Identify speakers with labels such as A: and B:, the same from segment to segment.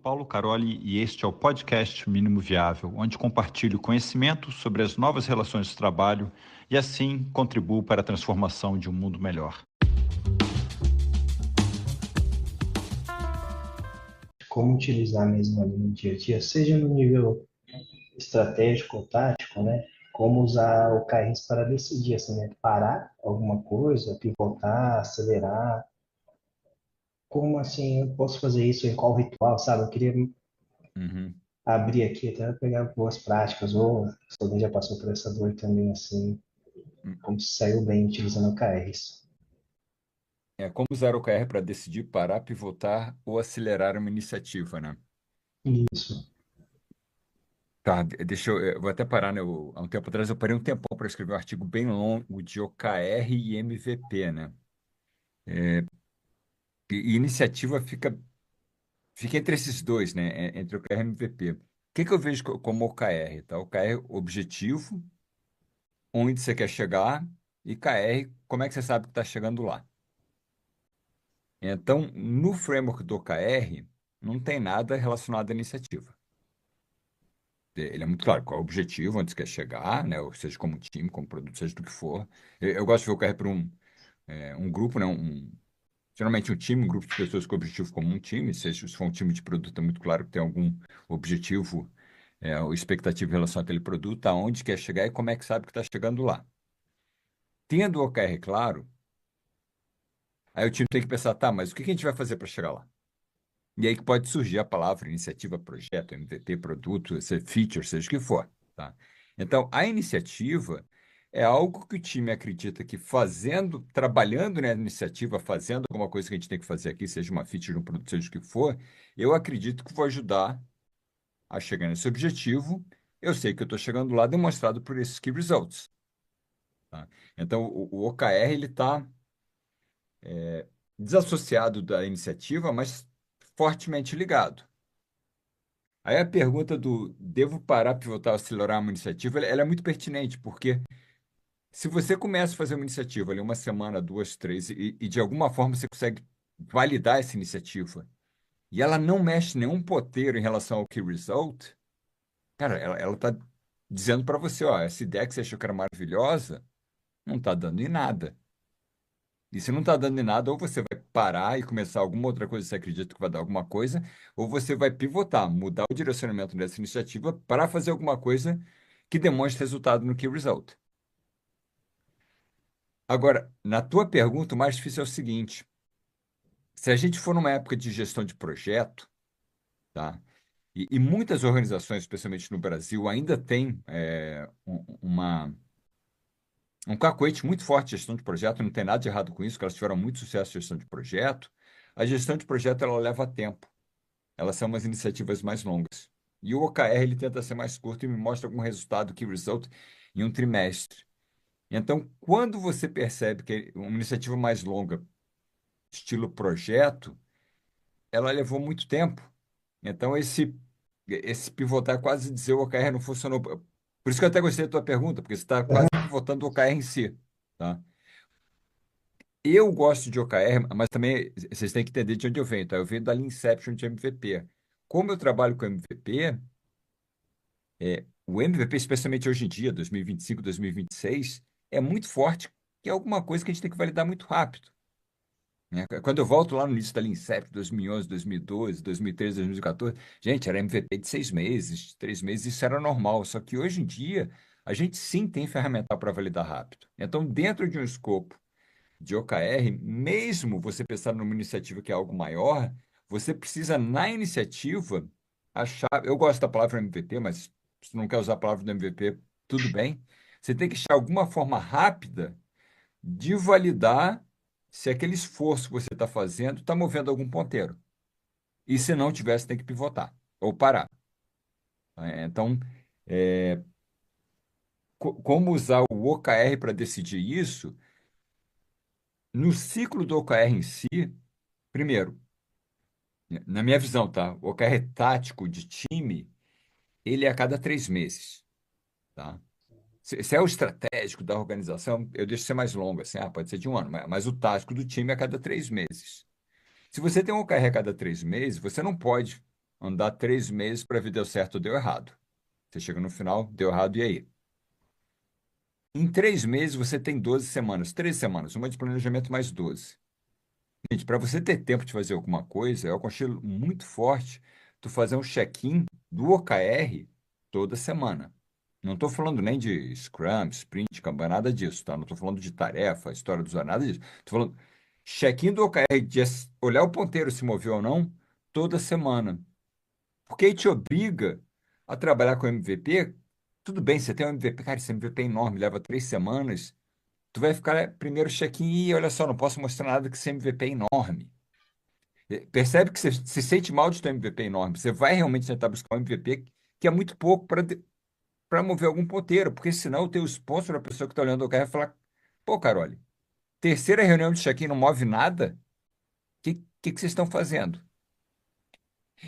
A: Paulo Caroli e este é o podcast Mínimo Viável, onde compartilho conhecimento sobre as novas relações de trabalho e assim contribuo para a transformação de um mundo melhor.
B: Como utilizar mesmo ali no dia a dia, seja no nível estratégico ou tático, né? Como usar o OKRs para decidir, assim, né? Parar alguma coisa, pivotar, acelerar. Como assim eu posso fazer isso em qual ritual, sabe? Eu queria
A: Uhum.
B: abrir aqui até pegar boas práticas, ou se alguém já passou por essa dor também, assim, como se saiu bem utilizando OKRs.
A: Como usar o OKR para decidir parar, pivotar ou acelerar uma iniciativa, né?
B: Isso.
A: Tá, eu vou até parar, né? Há um tempo atrás eu parei um tempão para escrever um artigo bem longo de OKR e MVP, né? E iniciativa fica entre esses dois, né? Entre OKR e MVP. O que eu vejo como OKR, tá? OKR, objetivo, onde você quer chegar, e KR, como é que você sabe que está chegando lá? Então, no framework do OKR, não tem nada relacionado à iniciativa. Ele é muito claro qual é o objetivo, onde você quer chegar, né? Ou seja, como time, como produto, seja do que for. Eu gosto de ver o OKR para um grupo, né? Geralmente um time, um grupo de pessoas com objetivo comum, um time, seja se for um time de produto, é muito claro que tem algum objetivo, ou expectativa em relação àquele produto, aonde quer chegar e como é que sabe que está chegando lá. Tendo o OKR claro, aí o time tem que pensar, tá, mas o que a gente vai fazer para chegar lá? E aí que pode surgir a palavra iniciativa, projeto, MVP, produto, feature, seja o que for, tá? Então, a iniciativa é algo que o time acredita que fazendo, trabalhando na iniciativa, fazendo alguma coisa que a gente tem que fazer aqui, seja uma feature, um produto, seja o que for, eu acredito que vou ajudar a chegar nesse objetivo. Eu sei que eu estou chegando lá demonstrado por esses key results, tá? Então, o OKR, ele está desassociado da iniciativa, mas fortemente ligado. Aí a pergunta do devo parar, pivotar, acelerar uma iniciativa, ela é muito pertinente, porque se você começa a fazer uma iniciativa ali uma semana, duas, três, e de alguma forma você consegue validar essa iniciativa, e ela não mexe nenhum ponteiro em relação ao key result, cara, ela tá dizendo para você, ó, essa ideia que você achou que era maravilhosa, não tá dando em nada. E se não está dando em nada, ou você vai parar e começar alguma outra coisa que você acredita que vai dar alguma coisa, ou você vai pivotar, mudar o direcionamento dessa iniciativa para fazer alguma coisa que demonstre resultado no key result. Agora, na tua pergunta, o mais difícil é o seguinte: se a gente for numa época de gestão de projeto, tá? E muitas organizações, especialmente no Brasil, ainda têm um cacoete muito forte de gestão de projeto, não tem nada de errado com isso, que elas tiveram muito sucesso em gestão de projeto. A gestão de projeto ela leva tempo. Elas são umas iniciativas mais longas. E o OKR ele tenta ser mais curto e me mostra algum resultado que result em um trimestre. Então, quando você percebe que uma iniciativa mais longa, estilo projeto, ela levou muito tempo. Então, esse pivotar, quase dizer o OKR não funcionou. Por isso que eu até gostei da tua pergunta, porque você está quase pivotando o OKR em si, tá? Eu gosto de OKR, mas também vocês têm que entender de onde eu venho, tá? Eu venho da linha Inception de MVP. Como eu trabalho com MVP, o MVP, especialmente hoje em dia, 2025, 2026, é muito forte, que é alguma coisa que a gente tem que validar muito rápido, né? Quando eu volto lá no início da linha Inception, 2011, 2012, 2013, 2014, gente, era MVP de 6 meses, de 3 meses, isso era normal. Só que hoje em dia, a gente sim tem ferramental para validar rápido. Então, dentro de um escopo de OKR, mesmo você pensar numa iniciativa que é algo maior, você precisa, na iniciativa, achar. Eu gosto da palavra MVP, mas se não quer usar a palavra do MVP, tudo bem. Você tem que achar alguma forma rápida de validar se aquele esforço que você está fazendo está movendo algum ponteiro. E se não tiver, você tem que pivotar ou parar. Então, como usar o OKR para decidir isso? No ciclo do OKR em si, primeiro, na minha visão, tá? O OKR tático de time, ele é a cada 3 meses, tá? Se é o estratégico da organização, eu deixo ser mais longo, assim, pode ser de um ano, mas o tático do time é a cada 3 meses. Se você tem um OKR a cada 3 meses, você não pode andar 3 meses para ver deu certo ou deu errado. Você chega no final, deu errado, e aí? Em 3 meses, você tem 12 semanas. 13 semanas, uma de planejamento mais 12. Gente, para você ter tempo de fazer alguma coisa, eu aconselho muito forte tu fazer um check-in do OKR toda semana. Não estou falando nem de Scrum, Sprint, Kanban, nada disso, tá? Não estou falando de tarefa, história do usuário, nada disso. Estou falando check-in do OKR, de olhar o ponteiro se moveu ou não, toda semana. Porque aí te obriga a trabalhar com MVP. Tudo bem, você tem um MVP, cara, esse MVP é enorme, leva 3 semanas. Tu vai ficar primeiro check-in e olha só, não posso mostrar nada que esse MVP é enorme. Percebe que você se sente mal de ter um MVP enorme. Você vai realmente tentar buscar um MVP que é muito pouco para mover algum ponteiro, porque senão o teu sponsor, a pessoa que está olhando o carro, vai falar: pô, Carole, terceira reunião de check-in não move nada? O que vocês estão fazendo?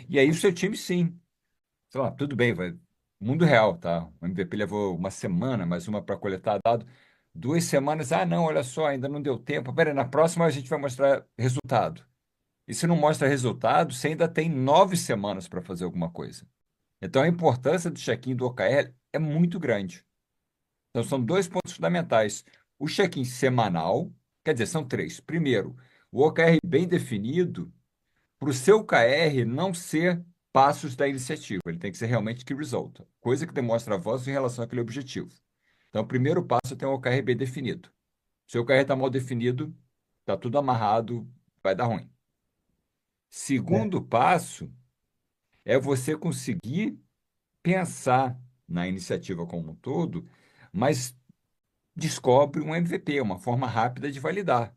A: E aí o seu time, sim. Sei lá, tudo bem, vai. Mundo real, tá? O MVP levou uma semana, mais uma para coletar dado. 2 semanas, ah, não, olha só, ainda não deu tempo. Pera, na próxima a gente vai mostrar resultado. E se não mostra resultado, você ainda tem 9 semanas para fazer alguma coisa. Então a importância do check-in do OKR é muito grande. Então são dois pontos fundamentais. O check-in semanal, quer dizer, são três. Primeiro, o OKR bem definido, para o seu KR não ser passos da iniciativa, ele tem que ser realmente key result, coisa que demonstra avanço em relação àquele objetivo. Então, o primeiro passo é ter um OKR bem definido. Se o OKR está mal definido, está tudo amarrado, vai dar ruim.
B: né?
A: Segundo passo é você conseguir pensar na iniciativa como um todo, mas descobre um MVP, uma forma rápida de validar,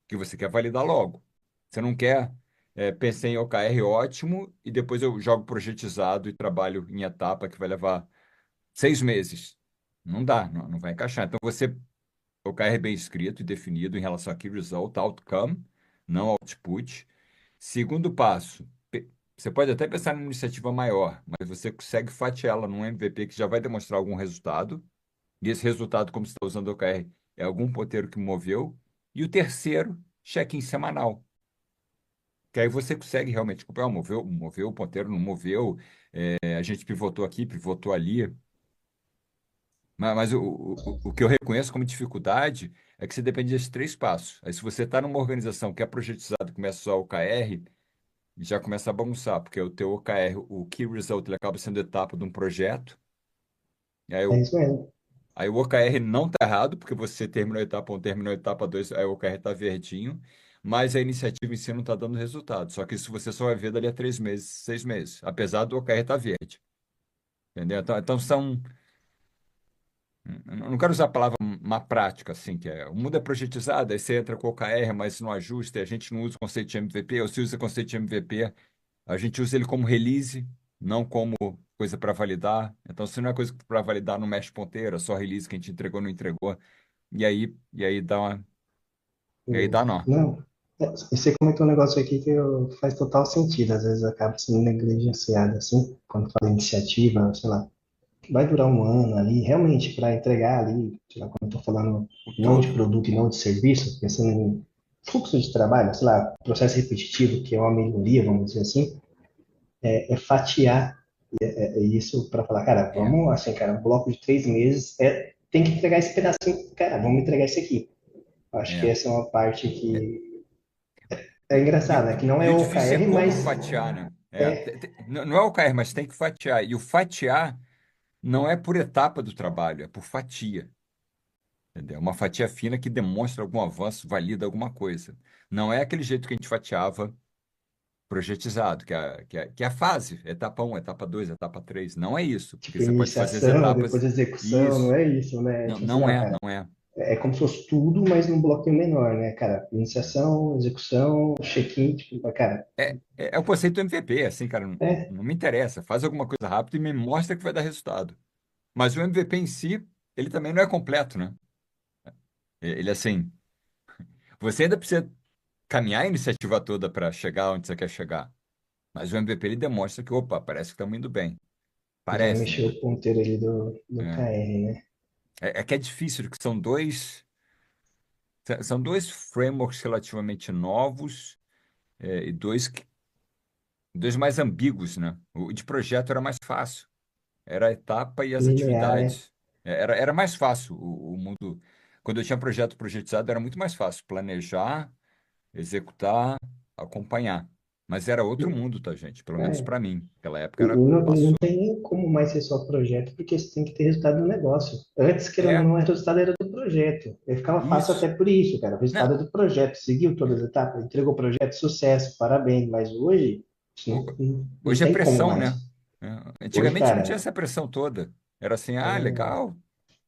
A: que você quer validar logo. Você não quer, pensei em OKR ótimo e depois eu jogo projetizado e trabalho em etapa que vai levar 6 meses. Não dá, não vai encaixar. Então você, OKR bem escrito e definido em relação a Key Result, Outcome, não Output. Segundo passo, você pode até pensar numa iniciativa maior, mas você consegue fatiá-la num MVP que já vai demonstrar algum resultado. E esse resultado, como você está usando o OKR, é algum ponteiro que moveu. E o terceiro, check-in semanal. Que aí você consegue realmente comprar, moveu o ponteiro, não moveu, a gente pivotou aqui, pivotou ali. Mas o que eu reconheço como dificuldade é que você depende desses três passos. Aí, se você está numa organização que é projetizada e começa a usar o OKR, já começa a bagunçar, porque o teu OKR, o Key Result, ele acaba sendo etapa de um projeto. E aí,
B: É isso mesmo.
A: aí o OKR não está errado, porque você terminou a etapa 1, terminou a etapa 2, aí o OKR está verdinho, mas a iniciativa em si não está dando resultado. Só que isso você só vai ver dali a 3 meses, 6 meses, apesar do OKR estar verde. Entendeu? Então são. Eu não quero usar a palavra má prática, assim, que é. O mundo é projetizado, aí você entra com o OKR, mas não ajusta, e a gente não usa o conceito de MVP, ou se usa o conceito de MVP, a gente usa ele como release, não como coisa para validar. Então, se não é coisa para validar, não mexe ponteira, só release que a gente entregou, não entregou. E aí dá nó.
B: Não, você comentou um negócio aqui que faz total sentido. Às vezes acaba sendo negligenciado assim, quando fala iniciativa, sei lá, vai durar um ano ali, realmente, para entregar ali, sei lá, quando eu estou falando
A: O
B: não de
A: todo.
B: produto e não de serviço, pensando em fluxo de trabalho, sei lá, processo repetitivo, que é uma melhoria, vamos dizer assim, é fatiar isso para falar, cara,
A: É,
B: vamos assim, cara, um bloco de 3 meses tem que entregar esse pedacinho, cara, vamos entregar isso aqui. Acho que
A: é.
B: essa é uma parte
A: É,
B: que é
A: E,
B: engraçado, né? Que não
A: e
B: é
A: o difícil é
B: OKR,
A: como
B: mas
A: fatiar, né?
B: é
A: Não é o cair, mas tem que fatiar. E o fatiar não é por etapa do trabalho, é por fatia. Entendeu? Uma fatia fina que demonstra algum avanço, valida alguma coisa. Não é aquele jeito que a gente fatiava projetizado, que é a fase, etapa 1, etapa 2, etapa 3. Não é isso, porque
B: tipo
A: você pode fazer as
B: iniciação, depois
A: etapas.
B: execução, não
A: Isso.
B: é isso, né?
A: Não,
B: Tipo assim, não, cara,
A: não é.
B: é como se fosse tudo, mas num bloquinho menor, né, cara? Iniciação, execução, check-in, tipo, cara,
A: É o conceito do MVP, assim, cara,
B: é,
A: não me interessa. Faz alguma coisa rápido e me mostra que vai dar resultado. Mas o MVP em si, ele também não é completo, né? Ele, assim, você ainda precisa caminhar a iniciativa toda para chegar onde você quer chegar. Mas o MVP, ele demonstra que, opa, parece que estamos indo bem.
B: já
A: Parece, né?
B: mexeu o ponteiro ali do
A: É,
B: KR, né?
A: é que é difícil, porque são 2 frameworks relativamente novos, e dois Dois mais ambíguos, né? O de projeto era mais fácil. Era a etapa e as
B: Linear, né?
A: atividades. Era mais fácil o mundo. Quando eu tinha projeto projetizado, era muito mais fácil planejar, executar, acompanhar. Mas era outro mundo, tá, gente? Pelo menos
B: É,
A: para mim. Naquela época
B: e
A: era
B: não
A: passou.
B: tem nem como mais ser só projeto, porque você tem que ter resultado do negócio. Antes, querendo ou
A: É,
B: não, o resultado era do projeto. E ficava fácil
A: isso.
B: até por isso, cara. O resultado
A: Não,
B: é do projeto. Seguiu todas as etapas, entregou o projeto, sucesso, parabéns. Mas hoje, isso
A: ho-
B: não
A: hoje é
B: tem como
A: pressão, né?
B: mais. Hoje,
A: Antigamente não tinha
B: cara,
A: essa pressão toda. Era assim, ah,
B: é,
A: legal,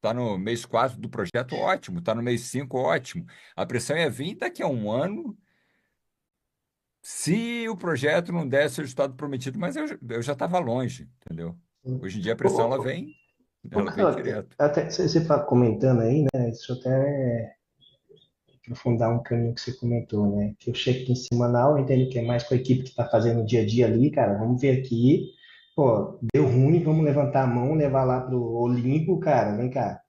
A: tá no mês 4 do projeto, ótimo, tá no mês 5 ótimo. A pressão ia vir daqui a um ano, se o projeto não desse o resultado prometido, mas eu já estava longe, entendeu? Hoje em dia a
B: ô,
A: pressão
B: ô, ô,
A: ela vem
B: Carol,
A: direto.
B: até você comentando aí, né? Deixa eu até aprofundar um caminho que você comentou, né? Que o check-in semanal, eu entendo que é mais com a equipe que está fazendo o dia a dia ali, cara. Vamos ver aqui, pô, deu ruim, vamos levantar a mão, levar lá pro Olimpo, cara. Vem cá,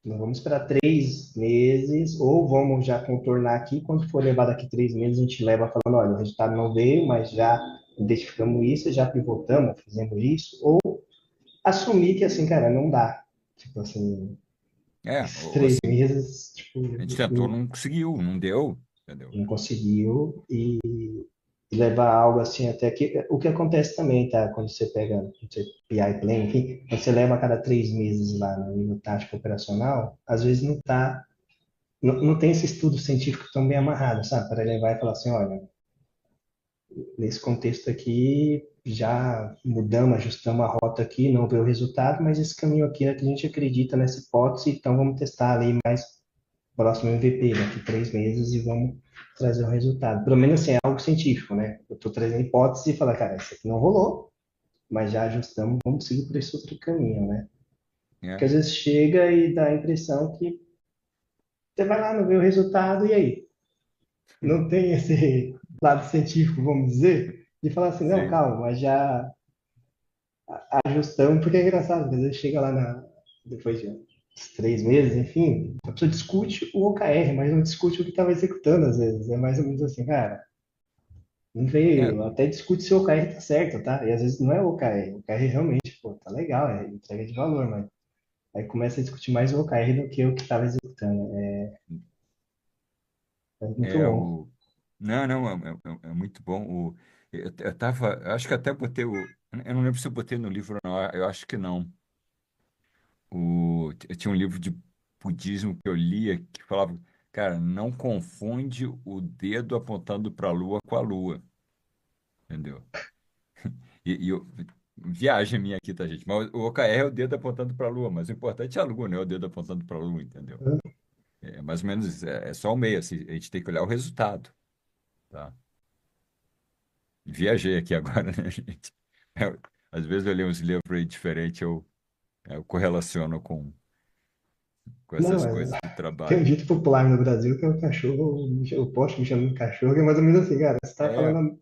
B: não vamos esperar 3 meses, ou vamos já contornar aqui. Quando for levar daqui 3 meses, a gente leva falando, olha, o resultado não veio, mas já identificamos isso, já pivotamos, fizemos isso, ou assumir que assim, cara, não dá. Tipo assim, esses
A: Ou
B: três
A: assim,
B: meses, tipo,
A: a gente tentou, não conseguiu, não deu, entendeu?
B: não conseguiu e levar algo assim até que o que acontece também, tá? Quando você pega você, PI Plan, enfim, quando você leva a cada 3 meses lá no nível tático operacional, às vezes não tá, não tem esse estudo científico tão bem amarrado, sabe? Para levar e falar assim, olha, nesse contexto aqui já mudamos, ajustamos a rota aqui, não veio o resultado, mas esse caminho aqui é que a gente acredita nessa hipótese, então vamos testar ali mais próximo MVP, daqui 3 meses e vamos trazer o resultado. Pelo menos assim, é algo científico, né? Eu estou trazendo hipótese e falar, cara, isso aqui não rolou, mas já ajustamos, vamos seguir por esse outro caminho, né? Porque
A: É,
B: às vezes chega e dá a impressão que você vai lá, não vê o resultado, e aí? Não tem esse lado científico, vamos dizer, de falar assim, não,
A: sim.
B: calma, mas já ajustamos, porque é engraçado, às vezes chega lá depois de uns 3 meses, enfim, a pessoa discute o OKR, mas não discute o que estava executando às vezes. É mais ou menos assim, cara, não
A: É,
B: veio, até discute se o OKR tá certo, tá? E às vezes não é o OKR, o OKR realmente, pô, tá legal, é entrega de valor, mas aí começa a discutir mais o OKR do que o que estava executando. É muito
A: é
B: bom.
A: o. Não, não, é muito bom. Eu tava, eu acho que até botei o. Eu não lembro se eu botei no livro ou não, eu acho que não. Eu tinha um livro de budismo que eu lia que falava, cara, não confunde o dedo apontando para a lua com a lua, entendeu? Viagem minha aqui, tá, gente? Mas o OKR é o dedo apontando para a lua, mas o importante é a lua, não é o dedo apontando para a lua, entendeu? É mais ou menos, é só o meio, assim, a gente tem que olhar o resultado, tá? Viajei aqui agora, né, gente? Às vezes eu leio uns livros aí diferentes, eu correlaciono com
B: Não,
A: essas
B: mas
A: coisas do
B: tem um
A: trabalho.
B: dito popular no Brasil que é o cachorro, o poste me chamando de cachorro, que é mais ou menos assim, cara, você tá
A: É,
B: falando,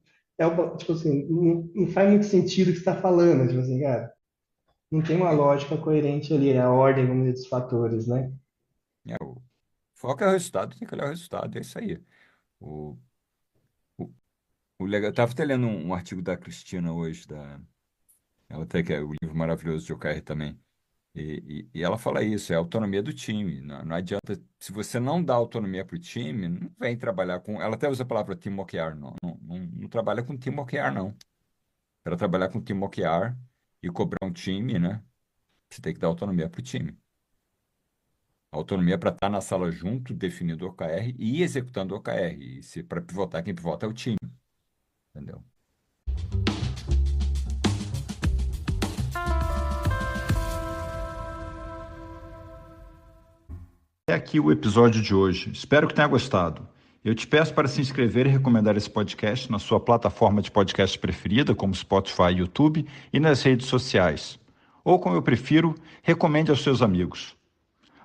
B: tipo assim, não faz muito sentido o que você tá falando, tipo assim, cara. Não tem uma
A: é,
B: lógica coerente ali, é a ordem, vamos dizer, dos fatores, né?
A: o foco é o resultado, tem que olhar o resultado, é isso aí. O, o, o legal, eu estava até lendo um artigo da Cristina hoje, ela até que é o livro maravilhoso de OKR também. E ela fala isso, é a autonomia do time. Não adianta, se você não dá autonomia para o time, não vem trabalhar com. Ela até usa a palavra team OKR, não trabalha com team OKR, não. Para trabalhar com team OKR e cobrar um time, né? Você tem que dar autonomia para o time. Autonomia para estar na sala junto, definindo o OKR e executando o OKR. E se para pivotar, quem pivota é o time, entendeu?
C: É aqui o episódio de hoje. Espero que tenha gostado. Eu te peço para se inscrever e recomendar esse podcast na sua plataforma de podcast preferida, como Spotify e YouTube, e nas redes sociais. Ou, como eu prefiro, recomende aos seus amigos.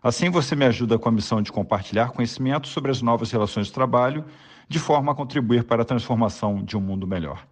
C: Assim você me ajuda com a missão de compartilhar conhecimento sobre as novas relações de trabalho, de forma a contribuir para a transformação de um mundo melhor.